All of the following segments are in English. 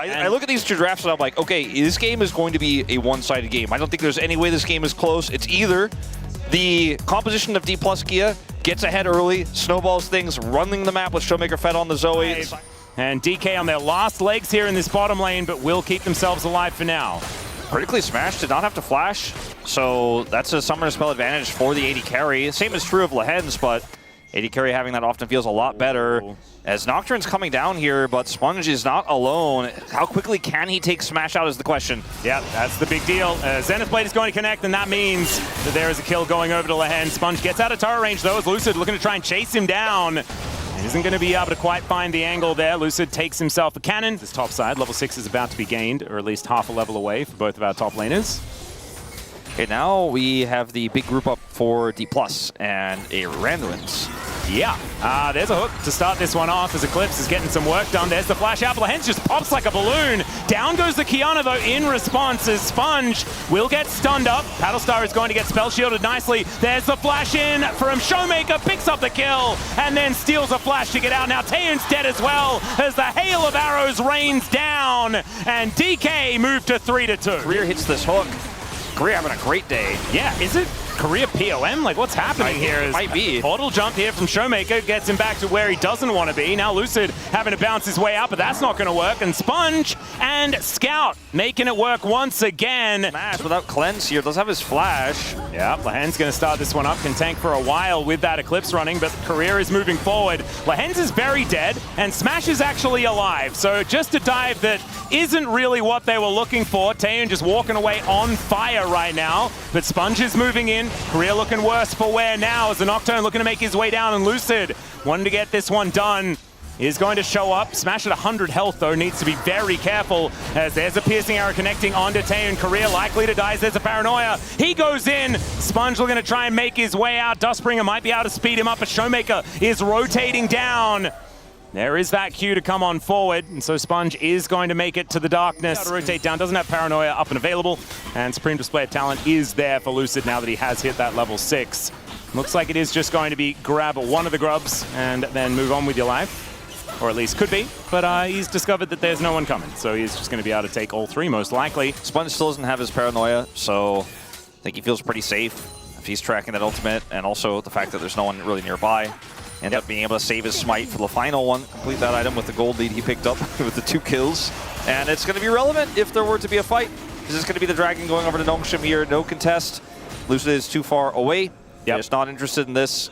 I look at these two drafts and I'm like, okay, this game is going to be a one-sided game. I don't think there's any way this game is close. It's either the composition of Dplus Gia gets ahead early, snowballs things, running the map with Showmaker fed on the Zoe. And DK on their last legs here in this bottom lane, but will keep themselves alive for now. Critically smashed, did not have to flash, so that's a summoner spell advantage for the AD carry. Same is true of Lehens, but AD carry having that often feels a lot better. As Nocturne's coming down here, but Sponge is not alone. How quickly can he take Smash out is the question. Yeah, that's the big deal. Zenith Blade is going to connect, and that means that there is a kill going over to Lehen. Sponge gets out of turret range, though, as Lucid looking to try and chase him down. Isn't going to be able to quite find the angle there. Lucid takes himself a cannon. This top side, level 6 is about to be gained, or at least half a level away for both of our top laners. Okay, now we have the big group up for Dplus and a Randuin's. Yeah, there's a hook to start this one off as Eclipse is getting some work done. There's the flash out. Lehens just pops like a balloon. Down goes the Kiana, though, in response as Sponge will get stunned up. Paddlestar is going to get spell shielded nicely. There's the flash in from Showmaker, picks up the kill, and then steals a flash to get out. Now Taeyeon's dead as well as the hail of arrows rains down, and DK moved to 3-2. Career hits this hook. Career having a great day. Yeah, is it Career POM? Like, what's happening here? It might be. Portal jump here from Showmaker gets him back to where he doesn't want to be. Now Lucid having to bounce his way out, but that's not going to work. And Sponge and Scout making it work once again. Smash without Cleanse here. Does have his flash. Yeah, Lehen's going to start this one up. Can tank for a while with that Eclipse running, but Career is moving forward. Lehens is very dead, and Smash is actually alive. So just a dive that isn't really what they were looking for. Taeyeon just walking away on fire right now, but Sponge is moving in. Career looking worse for wear now as the Nocturne looking to make his way down, and Lucid wanting to get this one done is going to show up. Smash at 100 health, though, needs to be very careful as there's a piercing arrow connecting onto Taeyeon. Career likely to die as there's a paranoia. He goes in. Sponge looking to try and make his way out. Dustbringer might be able to speed him up, but Showmaker is rotating down. There is that cue to come on forward, and so Sponge is going to make it to the darkness. To rotate down, doesn't have Paranoia up and available, and Supreme Display of Talent is there for Lucid now that he has hit that level 6. Looks like it is just going to be grab one of the grubs and then move on with your life, or at least could be, but he's discovered that there's no one coming, so he's just going to be able to take all three most likely. Sponge still doesn't have his Paranoia, so I think he feels pretty safe if he's tracking that ultimate, and also the fact that there's no one really nearby. End up being able to save his smite for the final one, complete that item with the gold lead he picked up with the 2 kills. And it's going to be relevant if there were to be a fight. This is going to be the Dragon going over to Nongshim here, no contest. Lucid is too far away. Yep. Just not interested in this.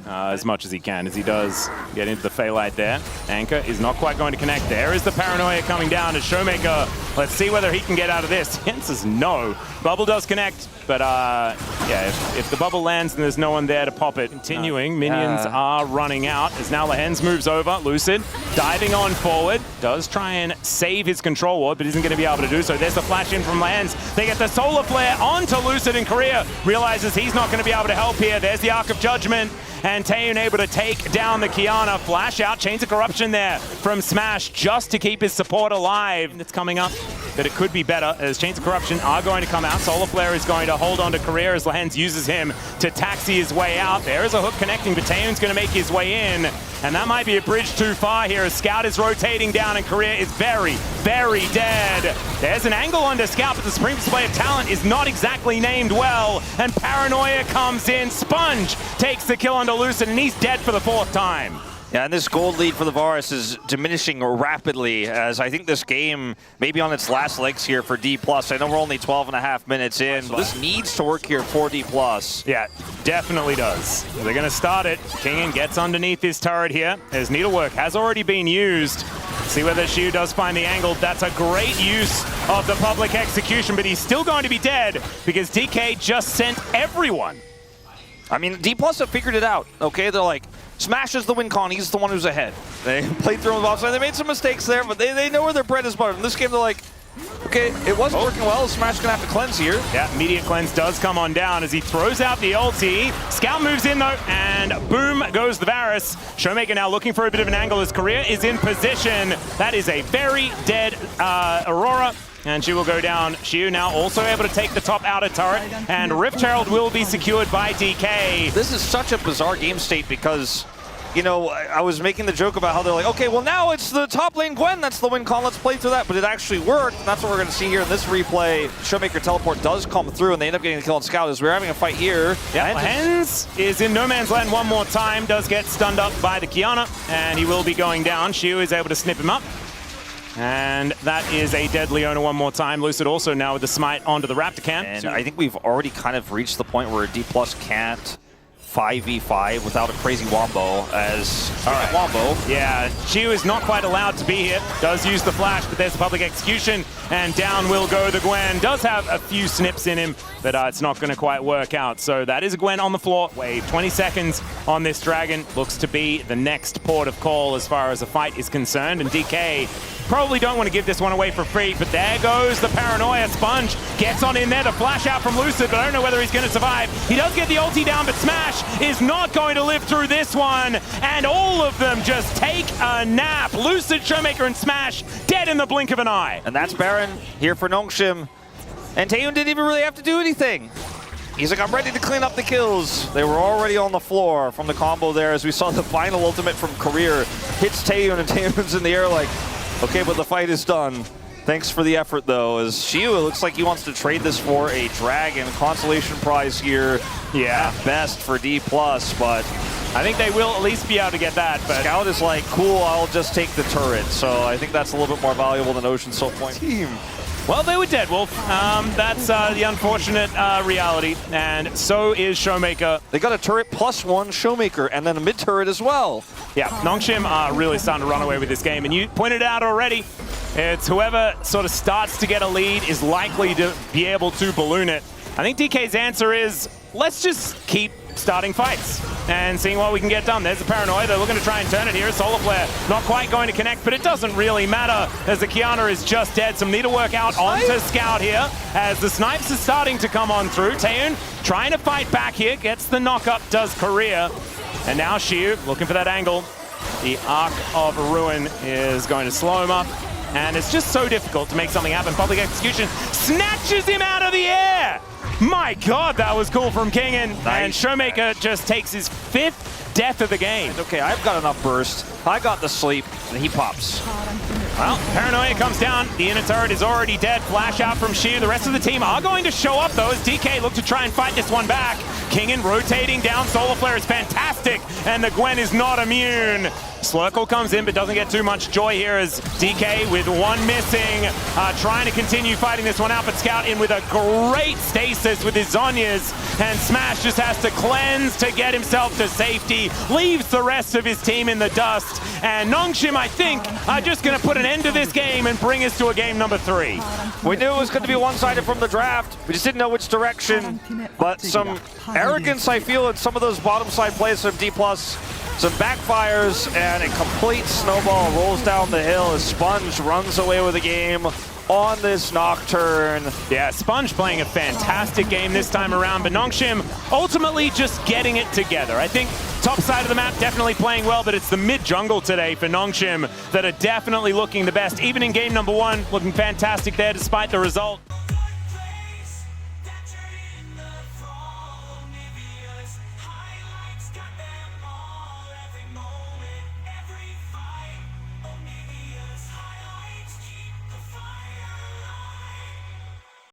As much as he can, as he does get into the Phalite there. Anchor is not quite going to connect. There is the Paranoia coming down as Showmaker. Let's see whether he can get out of this. The answer is no. Bubble does connect, but yeah, if the bubble lands and there's no one there to pop it. Continuing, minions are running out as now Lehens moves over. Lucid diving on forward. Does try and save his control ward, but isn't going to be able to do so. There's the flash in from Lehens. They get the Solar Flare onto Lucid, and Career realizes he's not going to be able to help here. There's the Arc of Judgment. And Taeyeon able to take down the Kiana. Flash out, Chains of Corruption there from Smash just to keep his support alive. It's coming up that it could be better as Chains of Corruption are going to come out. Solar Flare is going to hold on to Career as Lehens uses him to taxi his way out. There is a hook connecting, but Taeyeon's going to make his way in. And that might be a bridge too far here as Scout is rotating down and Career is very, very dead. There's an angle onto Scout, but the Supreme Display of Talent is not exactly named well. And Paranoia comes in. Sponge takes the kill onto Lucid, and he's dead for the 4th time. Yeah, and this gold lead for the Varus is diminishing rapidly as I think this game may be on its last legs here for Dplus. I know we're only 12.5 minutes in, but this needs to work here for Dplus. Yeah, definitely does. They're going to start it. Kingen gets underneath his turret here as Needlework has already been used. See whether Shiu does find the angle. That's a great use of the public execution, but he's still going to be dead because DK just sent everyone. I mean, Dplus have figured it out, okay? They're like, Smash is the win con, he's the one who's ahead. They played through him offside, they made some mistakes there, but they know where their bread is buttered. In this game, they're like, okay, it wasn't working well, Smash gonna have to cleanse here. Yeah, immediate cleanse does come on down as he throws out the ulti. Scout moves in though, and boom goes the Varus. Showmaker now looking for a bit of an angle as Career is in position. That is a very dead Aurora. And she will go down. Shiu now also able to take the top outer turret, and Rift Herald will be secured by DK. This is such a bizarre game state because you know, I was making the joke about how they're like, okay, well now it's the top lane Gwen that's the win con, let's play through that, but it actually worked, and that's what we're going to see here in this replay. Showmaker teleport does come through, and they end up getting the kill on Scout as we're having a fight here. Yeah, Hens is in no man's land one more time, does get stunned up by the Kiana, and he will be going down. Shiu is able to snip him up. And that is a dead Leona one more time. Lucid also now with the smite onto the Raptor camp. And I think we've already kind of reached the point where Dplus can't 5v5 without a crazy wombo as wombo. Yeah, Shiu is not quite allowed to be here. Does use the flash, but there's a public execution, and down will go the Gwen. Does have a few snips in him, but it's not going to quite work out. So that is a Gwen on the floor. Wait, 20 seconds on this Dragon. Looks to be the next port of call as far as the fight is concerned, and DK probably don't want to give this one away for free, but there goes the Paranoia. Sponge gets on in there to flash out from Lucid, but I don't know whether he's going to survive. He does get the ulti down, but Smash is not going to live through this one, and all of them just take a nap. Lucid, Showmaker, and Smash dead in the blink of an eye. And that's Baron here for Nongshim. And Taeyun didn't even really have to do anything. He's like, I'm ready to clean up the kills. They were already on the floor from the combo there as we saw the final ultimate from Career hits Taeyun, and Taeyun's in the air like, okay, but the fight is done. Thanks for the effort, though, as Shiu, it looks like he wants to trade this for a Dragon consolation prize here. Yeah, at best for Dplus, but I think they will at least be able to get that. But Scout is like, cool, I'll just take the turret. So I think that's a little bit more valuable than Ocean Soul Point. Team. Well, they were dead, Wolf. That's the unfortunate reality, and so is Showmaker. They got a turret plus one Showmaker, and then a mid turret as well. Yeah, Nongshim are really starting to run away with this game, and you pointed it out already. It's whoever sort of starts to get a lead is likely to be able to balloon it. I think DK's answer is, let's just keep starting fights and seeing what we can get done. There's the Paranoia. They're looking to try and turn it here. Solar Flare not quite going to connect, but it doesn't really matter as the Kiana is just dead. Some need to work out onto Scout here as the snipes are starting to come on through. Taeyun trying to fight back here, gets the knock-up, does Career. And now Shiu looking for that angle. The Arc of Ruin is going to slow him up, and it's just so difficult to make something happen. Public execution snatches him out of the air! My God, that was cool from Kingen. And Showmaker just takes his 5th death of the game. Okay, I've got enough burst. I got the sleep, and he pops. Well, Paranoia comes down. The inner turret is already dead. Flash out from Shiu. The rest of the team are going to show up, though, as DK look to try and fight this one back. Kingen rotating down. Solar Flare is fantastic, and the Gwen is not immune. Slurkle comes in, but doesn't get too much joy here as DK with one missing, trying to continue fighting this one out, but Scout in with a great stasis with his Zhonya's, and Smash just has to cleanse to get himself to safety, leaves the rest of his team in the dust, and Nongshim, I think, are just going to put an end to this game and bring us to a game number 3. We knew it was going to be one-sided from the draft. We just didn't know which direction, but some arrogance, I feel, in some of those bottom-side plays from Dplus. Some backfires, and a complete snowball rolls down the hill as Sponge runs away with the game on this Nocturne. Yeah, Sponge playing a fantastic game this time around, but Nongshim ultimately just getting it together. I think top side of the map definitely playing well, but it's the mid-jungle today for Nongshim that are definitely looking the best. Even in game number 1, looking fantastic there despite the result.